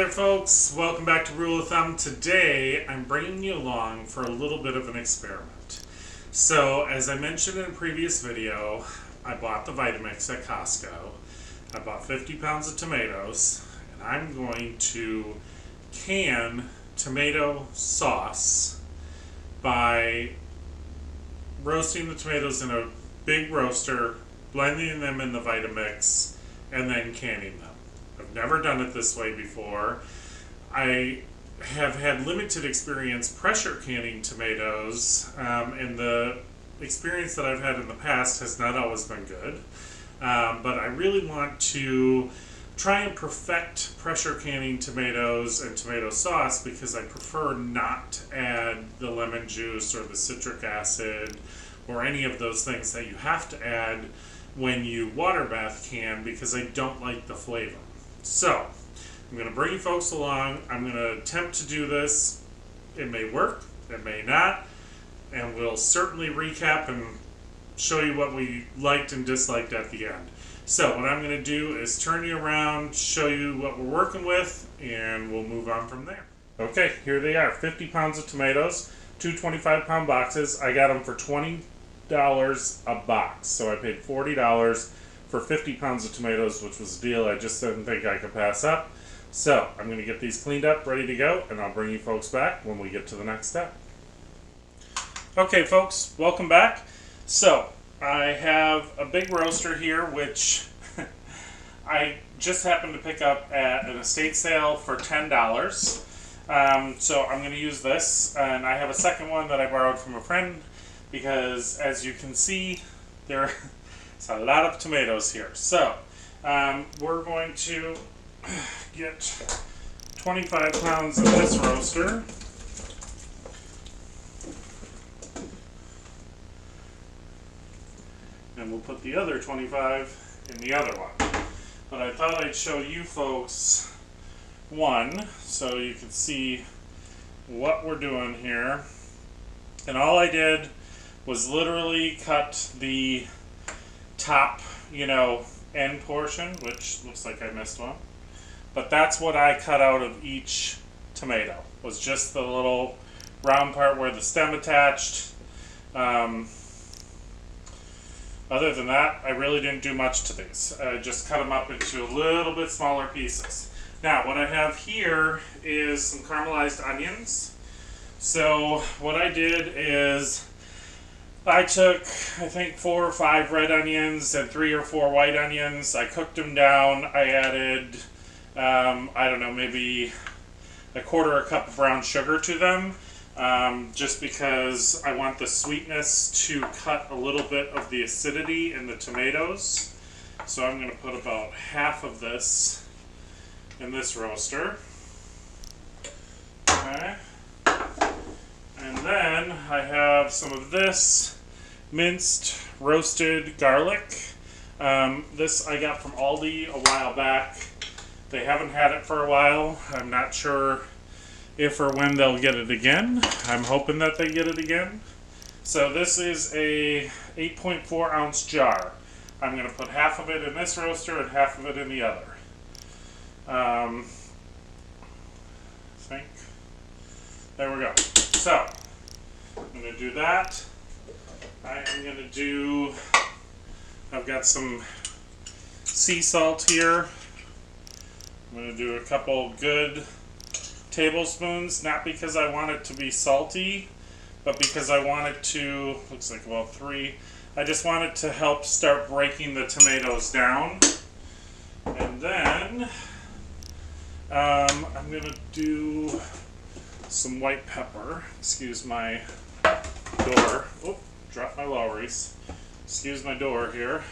Alright folks, welcome back to Rule of Thumb. Today I'm bringing you along for a little bit of an experiment. So as I mentioned in a previous video, I bought the Vitamix at Costco. I bought 50 pounds of tomatoes and I'm going to can tomato sauce by roasting the tomatoes in a big roaster, blending them in the Vitamix, and then canning them. I've never done it this way before. I have had limited experience pressure canning tomatoes, and the experience that I've had in the past has not always been good. But I really want to try and perfect pressure canning tomatoes and tomato sauce because I prefer not to add the lemon juice or the citric acid or any of those things that you have to add when you water bath can, because I don't like the flavor. So, I'm going to bring you folks along. I'm going to attempt to do this. It may work, it may not, and we'll certainly recap and show you what we liked and disliked at the end. So, what I'm going to do is turn you around, show you what we're working with, and we'll move on from there. Okay, here they are. 50 pounds of tomatoes, two 25-pound boxes. I got them for $20 a box, so I paid $40 for 50 pounds of tomatoes, which was a deal I just didn't think I could pass up. So I'm going to get these cleaned up, ready to go, and I'll bring you folks back when we get to the next step. Okay folks, welcome back. So I have a big roaster here, which I just happened to pick up at an estate sale for $10. So I'm going to use this, and I have a second one that I borrowed from a friend because, as you can see, there's a lot of tomatoes here. So we're going to get 25 pounds of this roaster. And we'll put the other 25 in the other one. But I thought I'd show you folks one so you can see what we're doing here. And all I did was literally cut the top, end portion, which looks like I missed one. But that's what I cut out of each tomato, was just the little round part where the stem attached. Other than that, I really didn't do much to these. I just cut them up into a little bit smaller pieces. Now, what I have here is some caramelized onions. So what I did is I took, I think, 4 or 5 red onions and 3 or 4 white onions. I cooked them down. I added, I don't know, maybe a cup of brown sugar to them, just because I want the sweetness to cut a little bit of the acidity in the tomatoes. So I'm going to put about half of this in this roaster. Okay. And then I have some of this minced roasted garlic. This I got from Aldi a while back. They haven't had it for a while. I'm not sure if or when they'll get it again. I'm hoping that they get it again. So this is a 8.4 ounce jar. I'm going to put half of it in this roaster and half of it in the other. I think. There we go. So, I'm going to do that. I am going to do, I've got some sea salt here. I'm going to do a couple good tablespoons, not because I want it to be salty, but because I want it to, looks like about 3. I just want it to help start breaking the tomatoes down. And then, I'm going to do some white pepper. Excuse my door. Oh, dropped my lorries. Excuse my door here.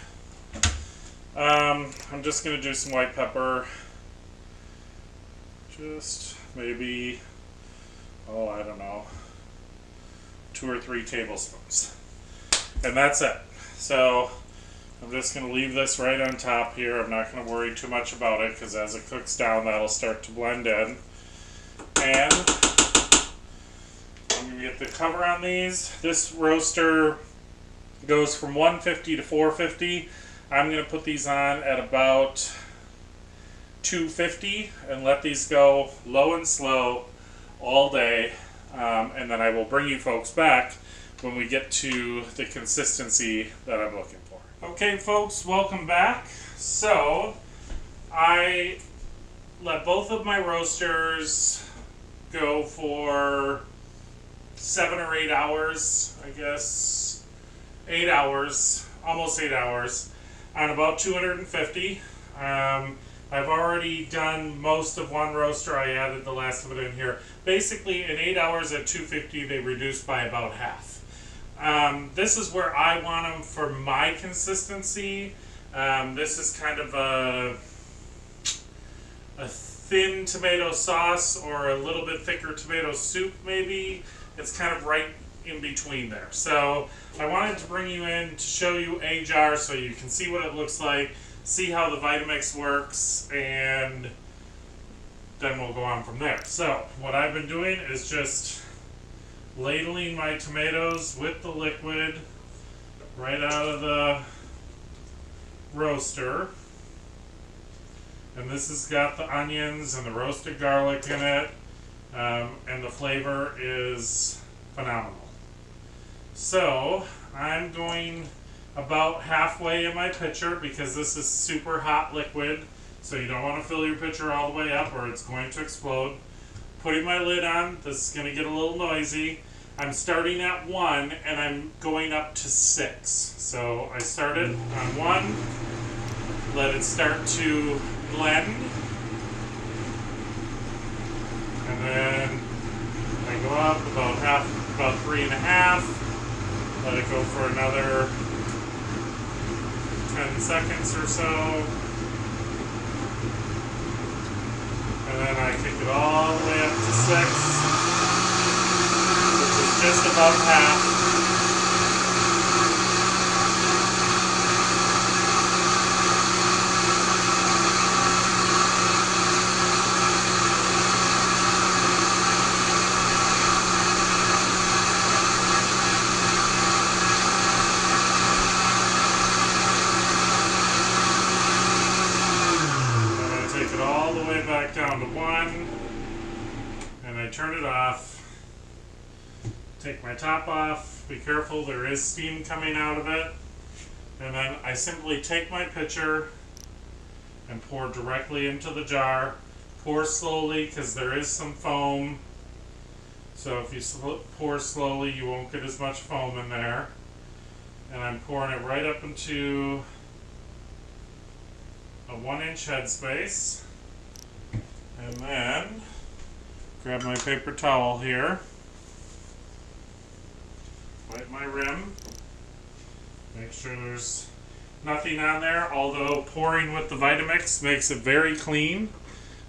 I'm just going to do some white pepper. Just maybe, I don't know, 2 or 3 tablespoons. And that's it. So I'm just going to leave this right on top here. I'm not going to worry too much about it because as it cooks down, that'll start to blend in. And I'm going to get the cover on these. This roaster goes from 150 to 450. I'm going to put these on at about 250 and let these go low and slow all day, and then I will bring you folks back when we get to the consistency that I'm looking for. Okay folks, welcome back. So I let both of my roasters go for 7 or 8 hours, I guess 8 hours, almost 8 hours on about 250. I've already done most of one roaster. I added the last of it in here. Basically, in 8 hours at 250, they reduced by about half. This is where I want them for my consistency. This is kind of a thin tomato sauce or a little bit thicker tomato soup, maybe. It's kind of right in between there. So I wanted to bring you in to show you a jar so you can see what it looks like, see how the Vitamix works, and then we'll go on from there. So what I've been doing is just ladling my tomatoes with the liquid right out of the roaster. And this has got the onions and the roasted garlic in it, and the flavor is phenomenal. So I'm going about halfway in my pitcher because this is super hot liquid, so you don't want to fill your pitcher all the way up or it's going to explode. Putting my lid on, this is going to get a little noisy. I'm starting at 1 and I'm going up to 6. So I started on 1, let it start to blend, and then I go up about 3.5, let it go for another 10 seconds or so, and then I kick it all the way up to 6, which is just about half. Back down to 1, and I turn it off, take my top off, be careful, there is steam coming out of it, and then I simply take my pitcher and pour directly into the jar. Pour slowly because there is some foam, so if you pour slowly you won't get as much foam in there. And I'm pouring it right up into a 1-inch headspace. And then, grab my paper towel here, wipe my rim, make sure there's nothing on there, although pouring with the Vitamix makes it very clean.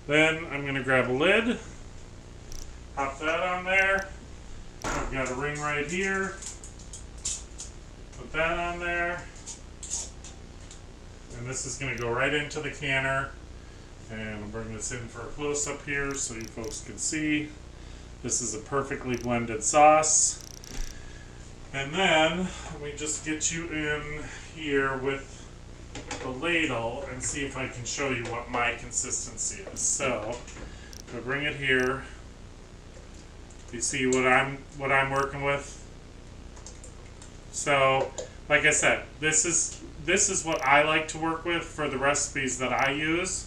Then I'm going to grab a lid, pop that on there, I've got a ring right here, put that on there, and this is going to go right into the canner. And I'll bring this in for a close-up here so you folks can see. This is a perfectly blended sauce. And then, let me just get you in here with the ladle and see if I can show you what my consistency is. So, I'll bring it here. You see what I'm working with? So, like I said, this is what I like to work with for the recipes that I use.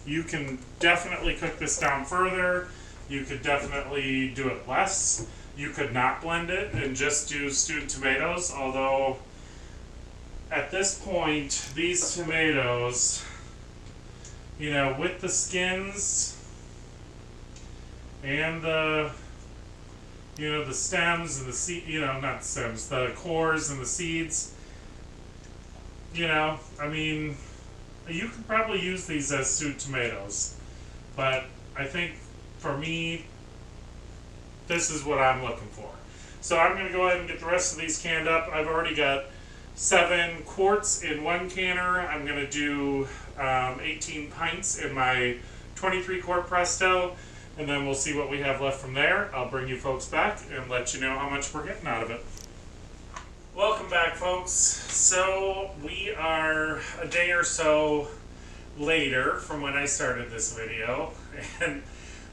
You can definitely cook this down further. You could definitely do it less. You could not blend it and just do stewed tomatoes, although at this point, these tomatoes, you know, with the skins and the, you know, the stems and the seed, you know, not the stems, the cores and the seeds, you know, I mean, you could probably use these as stewed tomatoes, but I think for me, this is what I'm looking for. So I'm going to go ahead and get the rest of these canned up. I've already got 7 quarts in one canner. I'm going to do 18 pints in my 23 quart Presto, and then we'll see what we have left from there. I'll bring you folks back and let you know how much we're getting out of it. Welcome back, folks. So we are a day or so later from when I started this video, and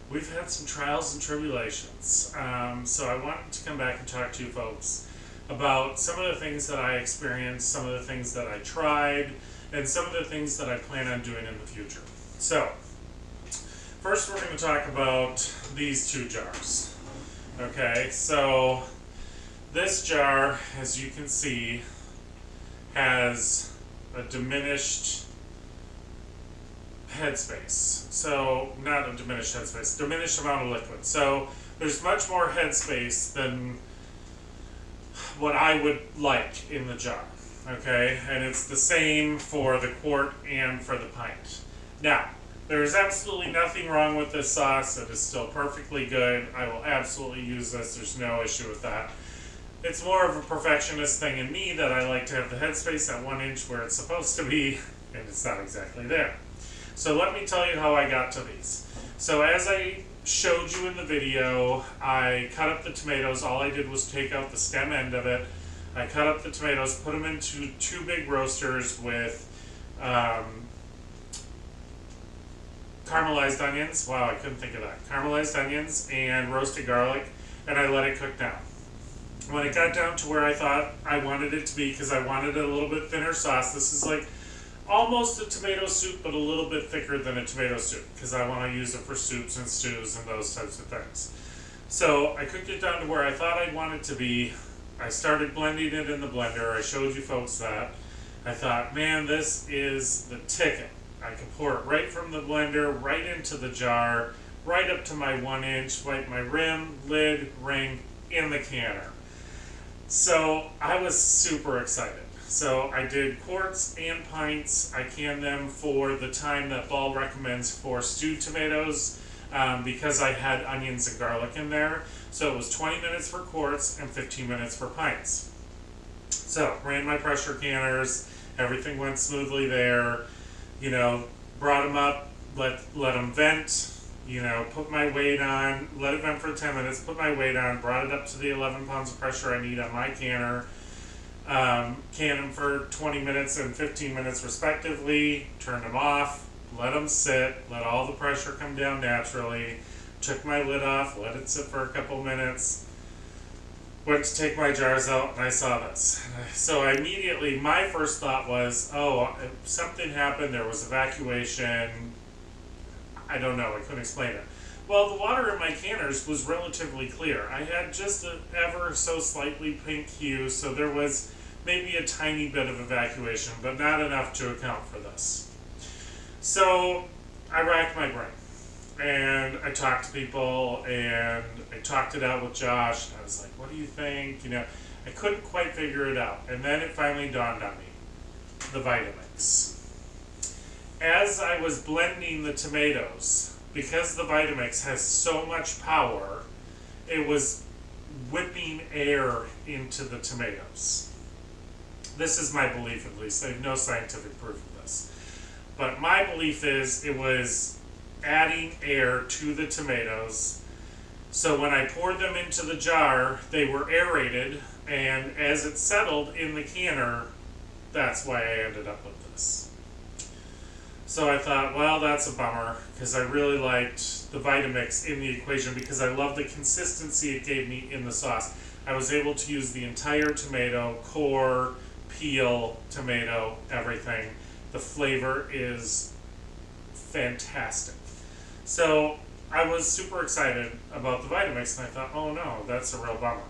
we've had some trials and tribulations. So I wanted to come back and talk to you folks about some of the things that I experienced, some of the things that I tried, and some of the things that I plan on doing in the future. So, first we're going to talk about these two jars. Okay, so this jar, as you can see, has a diminished headspace. So, not a diminished headspace, diminished amount of liquid. So, there's much more headspace than what I would like in the jar. Okay, and it's the same for the quart and for the pint. Now, there is absolutely nothing wrong with this sauce. It is still perfectly good. I will absolutely use this. There's no issue with that. It's more of a perfectionist thing in me that I like to have the headspace at 1 inch where it's supposed to be, and it's not exactly there. So let me tell you how I got to these. So as I showed you in the video, I cut up the tomatoes. All I did was take out the stem end of it. I cut up the tomatoes, put them into 2 big roasters with caramelized onions. Wow, I couldn't think of that. Caramelized onions and roasted garlic, and I let it cook down. When it got down to where I thought I wanted it to be, because I wanted a little bit thinner sauce, this is like almost a tomato soup, but a little bit thicker than a tomato soup, because I want to use it for soups and stews and those types of things. So I cooked it down to where I thought I'd want it to be. I started blending it in the blender. I showed you folks that. I thought, man, this is the ticket. I can pour it right from the blender, right into the jar, right up to my 1 inch, wipe my rim, lid, ring, in the canner. So I was super excited. So I did quarts and pints. I canned them for the time that Ball recommends for stewed tomatoes because I had onions and garlic in there. So it was 20 minutes for quarts and 15 minutes for pints. So ran my pressure canners. Everything went smoothly there. You know, brought them up, let them vent. You know, put my weight on, let it vent for 10 minutes, put my weight on, brought it up to the 11 pounds of pressure I need on my canner. Canned them for 20 minutes and 15 minutes respectively, turned them off, let them sit, let all the pressure come down naturally, took my lid off, let it sit for a couple minutes, went to take my jars out, and I saw this. So immediately, my first thought was, oh, something happened, there was evacuation, I don't know, I couldn't explain it. Well, the water in my canners was relatively clear. I had just an ever so slightly pink hue, so there was maybe a tiny bit of evacuation, but not enough to account for this. So I racked my brain, and I talked to people, and I talked it out with Josh, and I was like, what do you think? You know, I couldn't quite figure it out, and then it finally dawned on me, the Vitamix. As I was blending the tomatoes, because the Vitamix has so much power, it was whipping air into the tomatoes. This is my belief, at least. I have no scientific proof of this. But my belief is it was adding air to the tomatoes. So when I poured them into the jar, they were aerated, and as it settled in the canner, that's why I ended up with this. So I thought, well, that's a bummer, because I really liked the Vitamix in the equation because I love the consistency it gave me in the sauce. I was able to use the entire tomato, core, peel, tomato, everything. The flavor is fantastic. So I was super excited about the Vitamix, and I thought, oh no, that's a real bummer.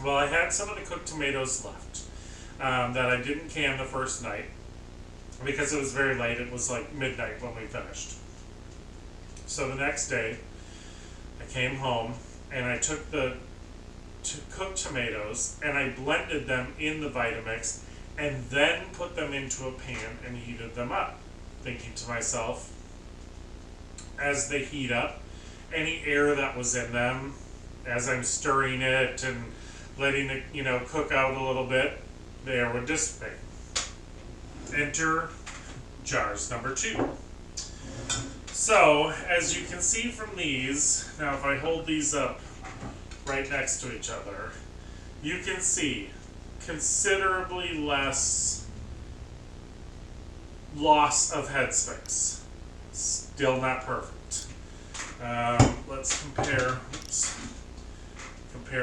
Well, I had some of the cooked tomatoes left that I didn't can the first night, because it was very late. It was like midnight when we finished. So the next day, I came home and I took the cooked tomatoes and I blended them in the Vitamix and then put them into a pan and heated them up, thinking to myself, as they heat up, any air that was in them, as I'm stirring it and letting it, you know, cook out a little bit, the air would dissipate. Enter jars number 2. So, as you can see from these, now if I hold these up right next to each other, you can see considerably less loss of headspace. Still not perfect. Let's compare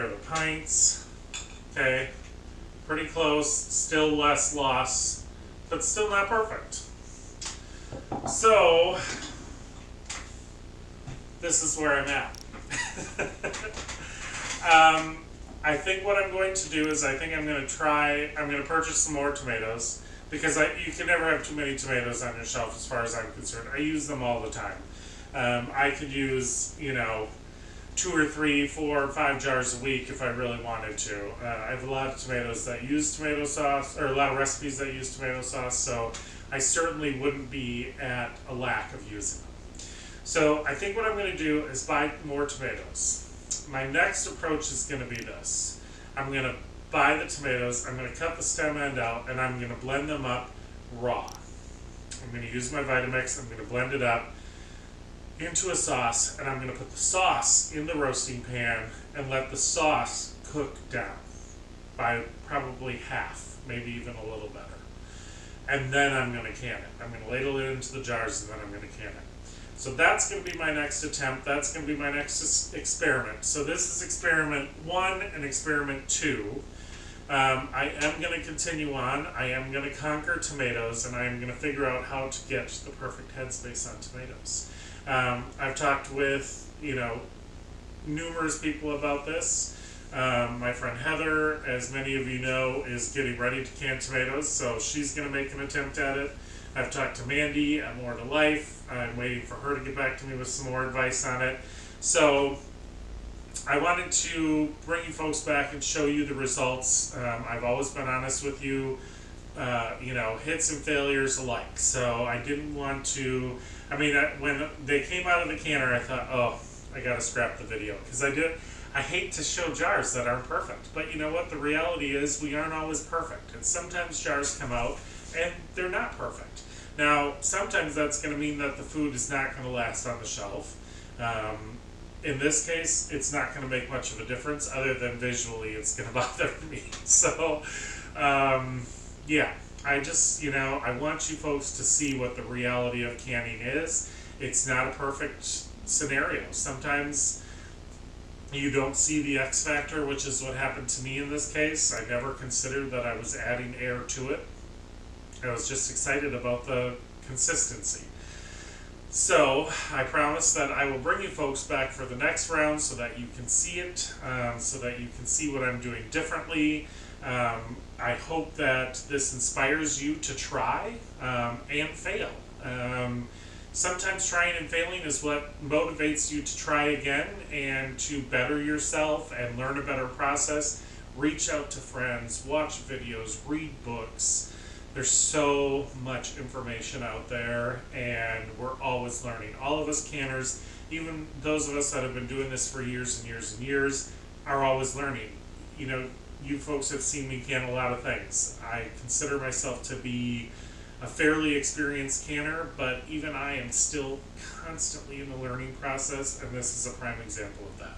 the pints. Okay, pretty close, still less loss, but still not perfect. So, this is where I'm at. I think what I'm going to do is I'm going to purchase some more tomatoes, because you can never have too many tomatoes on your shelf as far as I'm concerned. I use them all the time. I could use, 2 or 3, 4 or 5 jars a week if I really wanted to. I have a lot of tomatoes that use tomato sauce, or a lot of recipes that use tomato sauce, so I certainly wouldn't be at a lack of using them. So I think what I'm going to do is buy more tomatoes. My next approach is going to be this. I'm going to buy the tomatoes, I'm going to cut the stem end out, and I'm going to blend them up raw. I'm going to use my Vitamix, I'm going to blend it up into a sauce, and I'm going to put the sauce in the roasting pan and let the sauce cook down by probably half, maybe even a little better. And then I'm going to can it. I'm going to ladle it into the jars, and then I'm going to can it. So that's going to be my next attempt. That's going to be my next experiment. So this is experiment 1 and experiment 2. I am going to continue on. I am going to conquer tomatoes, and I am going to figure out how to get the perfect headspace on tomatoes. I've talked with, numerous people about this. My friend Heather, as many of you know, is getting ready to can tomatoes, so she's going to make an attempt at it. I've talked to Mandy at More to Life. I'm waiting for her to get back to me with some more advice on it. So I wanted to bring you folks back and show you the results. I've always been honest with you, hits and failures alike. So I didn't want to, when they came out of the canner, I thought, oh, I got to scrap the video. Because I hate to show jars that aren't perfect. But you know what? The reality is we aren't always perfect. And sometimes jars come out and they're not perfect. Now, sometimes that's going to mean that the food is not going to last on the shelf. In this case, it's not going to make much of a difference, other than visually it's going to bother me. So, yeah, I want you folks to see what the reality of canning is. It's not a perfect scenario. Sometimes you don't see the X factor, which is what happened to me in this case. I never considered that I was adding air to it. I was just excited about the consistency. So I promise that I will bring you folks back for the next round so that you can see it, so that you can see what I'm doing differently. I hope that this inspires you to try and fail. Sometimes trying and failing is what motivates you to try again and to better yourself and learn a better process. Reach out to friends, watch videos, read books. There's so much information out there, and we're always learning. All of us canners, even those of us that have been doing this for years and years and years, are always learning. You folks have seen me can a lot of things. I consider myself to be a fairly experienced canner, but even I am still constantly in the learning process, and this is a prime example of that.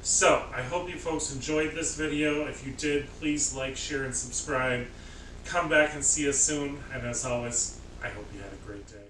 So, I hope you folks enjoyed this video. If you did, please like, share, and subscribe. Come back and see us soon, and as always, I hope you had a great day.